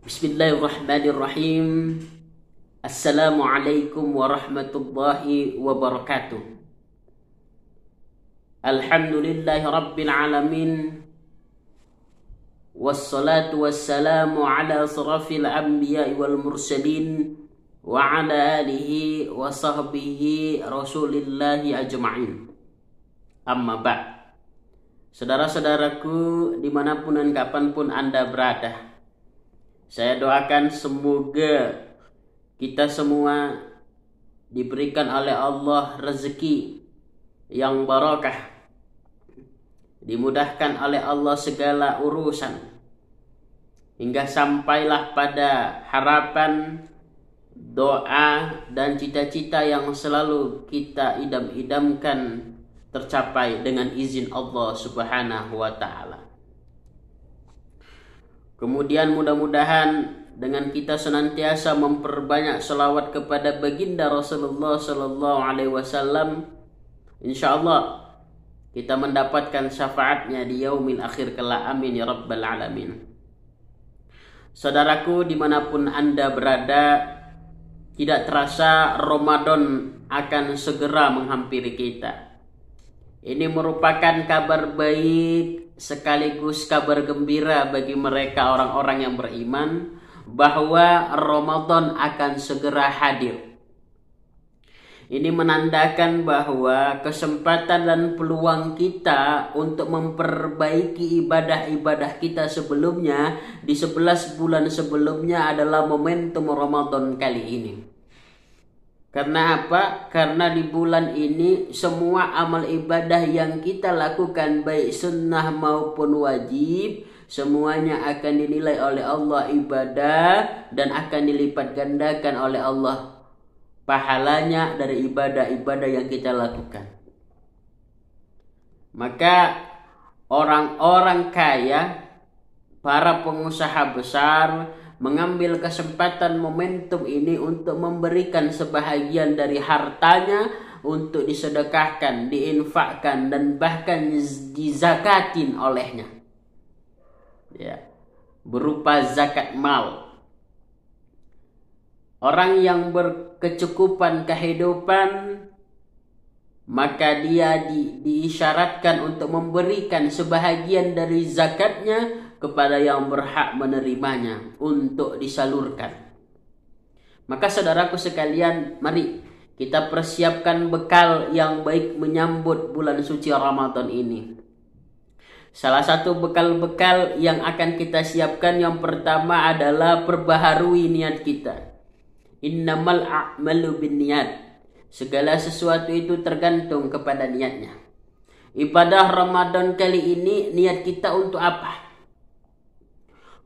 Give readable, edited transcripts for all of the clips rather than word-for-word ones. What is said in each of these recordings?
Bismillahirrahmanirrahim. Assalamualaikum warahmatullahi wabarakatuh. Alhamdulillahi rabbil alamin. Wassalatu wassalamu ala asrafil anbiya'i wal mursalin wa ala alihi wa sahbihi rasulillahi ajma'in. Amma ba'd. Saudara-saudaraku dimanapun dan kapanpun Anda berada, saya doakan semoga kita semua diberikan oleh Allah rezeki yang barakah, dimudahkan oleh Allah segala urusan, hingga sampailah pada harapan, doa, dan cita-cita yang selalu kita idam-idamkan tercapai dengan izin Allah Subhanahu wa Ta'ala. Kemudian mudah-mudahan dengan kita senantiasa memperbanyak selawat kepada baginda Rasulullah Sallallahu Alaihi Wasallam, insya Allah kita mendapatkan syafaatnya di yaumil akhir kelak. Amin ya rabbal alamin. Saudaraku dimanapun Anda berada, tidak terasa Ramadan akan segera menghampiri kita. Ini merupakan kabar baik sekaligus kabar gembira bagi mereka orang-orang yang beriman bahwa Ramadan akan segera hadir. Ini menandakan bahwa kesempatan dan peluang kita untuk memperbaiki ibadah-ibadah kita sebelumnya di 11 bulan sebelumnya adalah momentum Ramadan kali ini. Karena apa? Karena di bulan ini semua amal ibadah yang kita lakukan baik sunnah maupun wajib, semuanya akan dinilai oleh Allah ibadah dan akan dilipat gandakan oleh Allah pahalanya dari ibadah-ibadah yang kita lakukan. Maka orang-orang kaya, para pengusaha besar mengambil kesempatan momentum ini untuk memberikan sebahagian dari hartanya untuk disedekahkan, diinfakkan, dan bahkan dizakatin olehnya, ya, berupa zakat mal. Orang yang berkecukupan kehidupan, maka dia diisyaratkan untuk memberikan sebahagian dari zakatnya kepada yang berhak menerimanya untuk disalurkan. Maka saudaraku sekalian, mari kita persiapkan bekal yang baik menyambut bulan suci Ramadan ini. Salah satu bekal-bekal yang akan kita siapkan yang pertama adalah perbaharui niat kita. Innamal a'malu binniyat. Segala sesuatu itu tergantung kepada niatnya. Ibadah Ramadan kali ini niat kita untuk apa?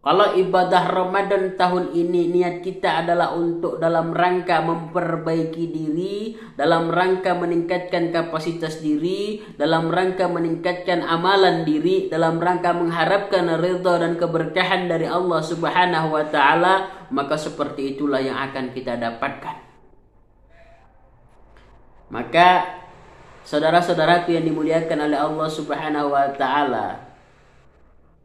Kalau ibadah Ramadan tahun ini niat kita adalah untuk dalam rangka memperbaiki diri, dalam rangka meningkatkan kapasitas diri, dalam rangka meningkatkan amalan diri, dalam rangka mengharapkan ridha dan keberkahan dari Allah Subhanahu wa Ta'ala, maka seperti itulah yang akan kita dapatkan. Maka saudara-saudaraku yang dimuliakan oleh Allah Subhanahu wa Ta'ala,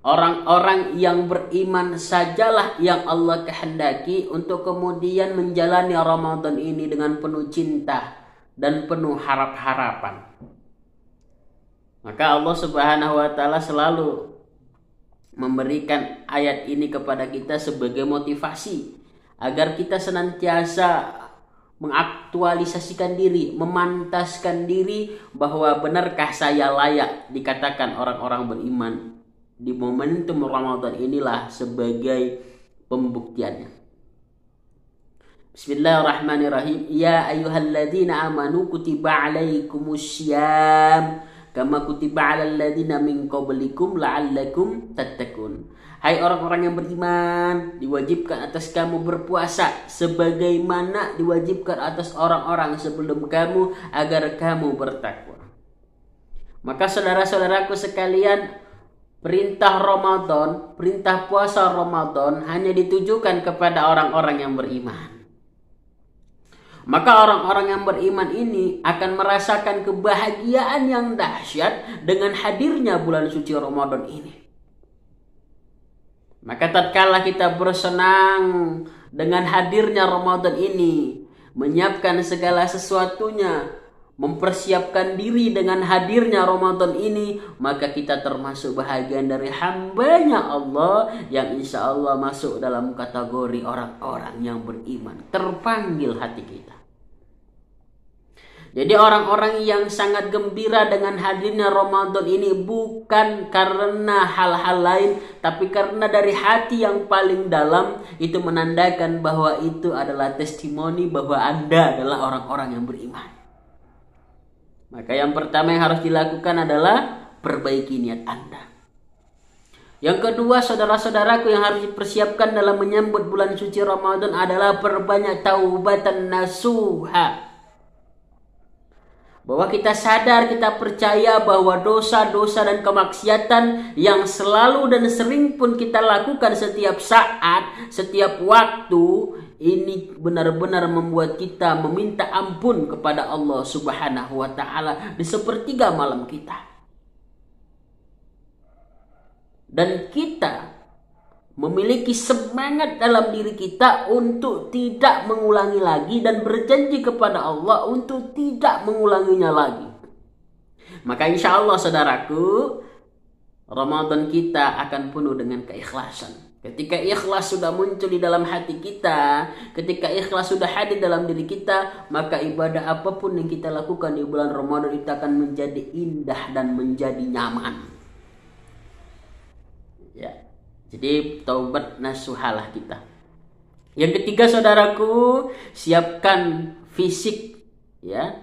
orang-orang yang beriman sajalah yang Allah kehendaki untuk kemudian menjalani Ramadan ini dengan penuh cinta dan penuh harap-harapan. Maka Allah Subhanahu wa Ta'ala selalu memberikan ayat ini kepada kita sebagai motivasi agar kita senantiasa mengaktualisasikan diri, memantaskan diri bahwa benarkah saya layak dikatakan orang-orang beriman. Di momentum Ramadan inilah sebagai pembuktiannya. Bismillahirrahmanirrahim. Ya ayyuhalladzina amanu kutiba alaikumussyam kama kutiba alal ladzina min qablikum la'allakum tattaqun. Hai orang-orang yang beriman, diwajibkan atas kamu berpuasa sebagaimana diwajibkan atas orang-orang sebelum kamu agar kamu bertakwa. Maka saudara-saudaraku sekalian, perintah Ramadan, perintah puasa Ramadan hanya ditujukan kepada orang-orang yang beriman. Maka orang-orang yang beriman ini akan merasakan kebahagiaan yang dahsyat dengan hadirnya bulan suci Ramadan ini. Maka tatkala kita bersenang dengan hadirnya Ramadan ini, menyiapkan segala sesuatunya, mempersiapkan diri dengan hadirnya Ramadan ini, maka kita termasuk bahagian dari hambanya Allah yang insya Allah masuk dalam kategori orang-orang yang beriman. Terpanggil hati kita. Jadi orang-orang yang sangat gembira dengan hadirnya Ramadan ini bukan karena hal-hal lain, tapi karena dari hati yang paling dalam, itu menandakan bahwa itu adalah testimoni bahwa Anda adalah orang-orang yang beriman. Maka yang pertama yang harus dilakukan adalah perbaiki niat Anda. Yang kedua, saudara-saudaraku, yang harus dipersiapkan dalam menyambut bulan suci Ramadan adalah perbanyak taubatan nasuha. Bahwa kita sadar, kita percaya bahwa dosa-dosa dan kemaksiatan yang selalu dan sering pun kita lakukan setiap saat, setiap waktu, ini benar-benar membuat kita meminta ampun kepada Allah Subhanahu wa Ta'ala di sepertiga malam kita. Dan kita memiliki semangat dalam diri kita untuk tidak mengulangi lagi dan berjanji kepada Allah untuk tidak mengulanginya lagi. Maka insya Allah saudaraku, Ramadan kita akan penuh dengan keikhlasan. Ketika ikhlas sudah muncul di dalam hati kita, ketika ikhlas sudah hadir dalam diri kita, maka ibadah apapun yang kita lakukan di bulan Ramadan itu akan menjadi indah dan menjadi nyaman. Ya. Jadi taubat nasuhalah kita. Yang ketiga saudaraku, siapkan fisik, ya.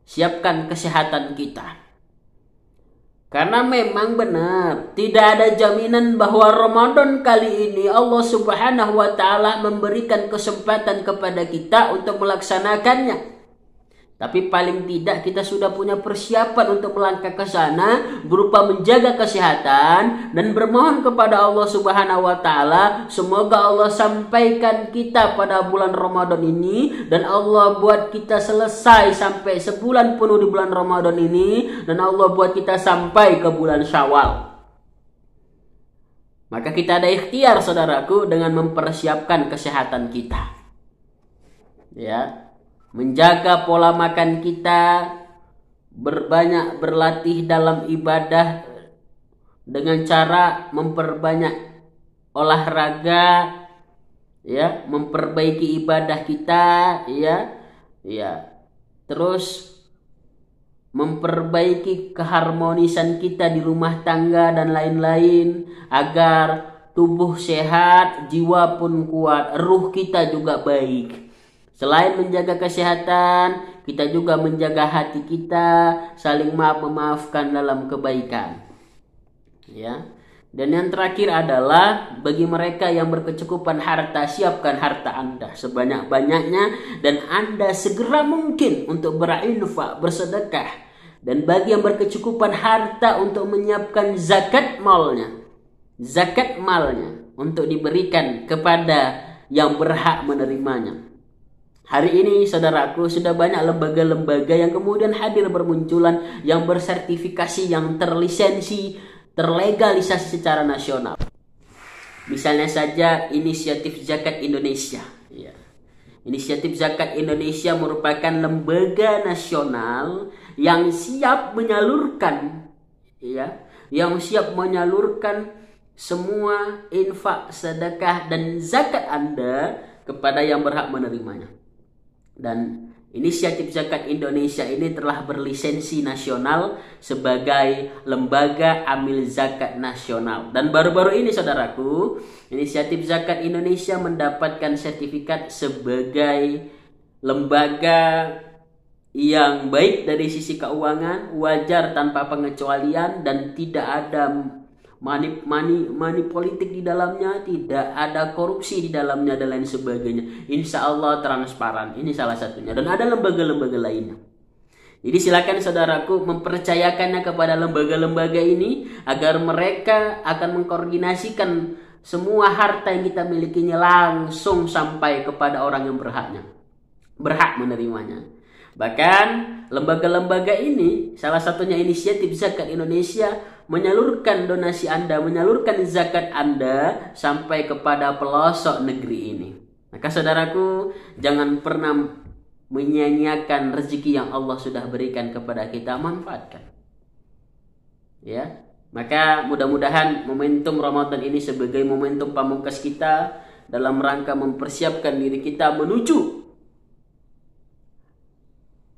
Siapkan kesehatan kita. Karena memang benar, tidak ada jaminan bahwa Ramadan kali ini Allah Subhanahu wa Ta'ala memberikan kesempatan kepada kita untuk melaksanakannya. Tapi paling tidak kita sudah punya persiapan untuk melangkah ke sana berupa menjaga kesehatan dan bermohon kepada Allah Subhanahu wa Ta'ala semoga Allah sampaikan kita pada bulan Ramadan ini dan Allah buat kita selesai sampai sebulan penuh di bulan Ramadan ini dan Allah buat kita sampai ke bulan Syawal. Maka kita ada ikhtiar saudaraku dengan mempersiapkan kesehatan kita. Ya. Menjaga pola makan kita, berbanyak berlatih dalam ibadah dengan cara memperbanyak olahraga, ya, memperbaiki ibadah kita, ya. Terus memperbaiki keharmonisan kita di rumah tangga dan lain-lain agar tubuh sehat, jiwa pun kuat, ruh kita juga baik. Selain menjaga kesehatan, kita juga menjaga hati kita, saling maaf-memaafkan dalam kebaikan. Ya. Dan yang terakhir adalah bagi mereka yang berkecukupan harta, siapkan harta Anda sebanyak-banyaknya dan Anda segera mungkin untuk berinfak, bersedekah. Dan bagi yang berkecukupan harta untuk menyiapkan zakat malnya untuk diberikan kepada yang berhak menerimanya. Hari ini saudaraku sudah banyak lembaga-lembaga yang kemudian hadir bermunculan yang bersertifikasi, yang terlisensi, terlegalisasi secara nasional. Misalnya saja Inisiatif Zakat Indonesia. Ya. Inisiatif Zakat Indonesia merupakan lembaga nasional yang siap menyalurkan, semua infak, sedekah dan zakat Anda kepada yang berhak menerimanya. Dan Inisiatif Zakat Indonesia ini telah berlisensi nasional sebagai lembaga amil zakat nasional. Dan baru-baru ini saudaraku, Inisiatif Zakat Indonesia mendapatkan sertifikat sebagai lembaga yang baik dari sisi keuangan, wajar tanpa pengecualian dan tidak ada money politik di dalamnya, tidak ada korupsi di dalamnya dan lain sebagainya. Insya Allah transparan. Ini salah satunya. Dan ada lembaga-lembaga lainnya. Jadi silakan saudaraku mempercayakannya kepada lembaga-lembaga ini agar mereka akan mengkoordinasikan semua harta yang kita milikinya langsung sampai kepada orang yang berhak menerimanya. Bahkan lembaga-lembaga ini, salah satunya Inisiatif Zakat Indonesia, menyalurkan donasi Anda, menyalurkan zakat Anda sampai kepada pelosok negeri ini. Maka saudaraku, jangan pernah menyia-nyiakan rezeki yang Allah sudah berikan kepada kita, manfaatkan. Ya, maka mudah-mudahan momentum Ramadan ini sebagai momentum pamungkas kita dalam rangka mempersiapkan diri kita menuju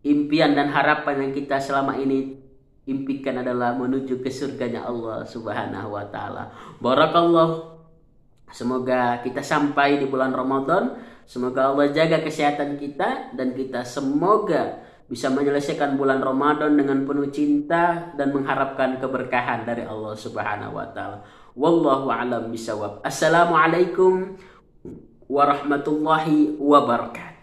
impian dan harapan yang kita selama ini impikan adalah menuju ke surganya Allah Subhanahu wa taala. Barakallah. Semoga kita sampai di bulan Ramadan, semoga Allah jaga kesehatan kita dan kita semoga bisa menyelesaikan bulan Ramadan dengan penuh cinta dan mengharapkan keberkahan dari Allah Subhanahu wa taala. Wallahu a'lam bishawab. Assalamualaikum warahmatullahi wabarakatuh.